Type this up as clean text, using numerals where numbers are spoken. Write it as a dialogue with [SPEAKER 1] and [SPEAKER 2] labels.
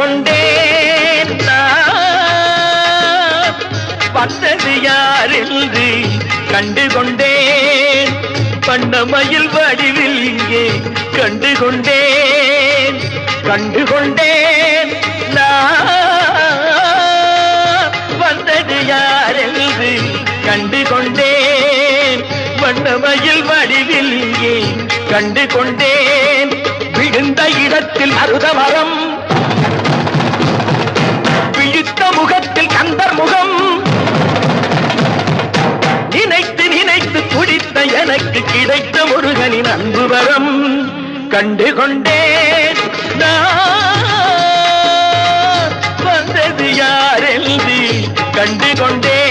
[SPEAKER 1] கொண்டேன் வந்தது யார் என்று கண்டு கொண்டேன் வண்ணமயில் வடிவில் இங்கே கண்டு கொண்டேன் வந்தது யார் என்று கண்டு கொண்டேன் வண்ணமயில் வடிவில் இங்கே கண்டு கொண்டேன் விழுந்த இடத்தில் அருதமரம் விழித்த முகத்தில் கந்தர் முகம் நினைத்து நினைத்து துடித்த எனக்கு கிடைத்த முருகனின் அன்பு வரம் கண்டு கொண்டேன் வந்தது யார் என்று கண்டு கொண்டேன்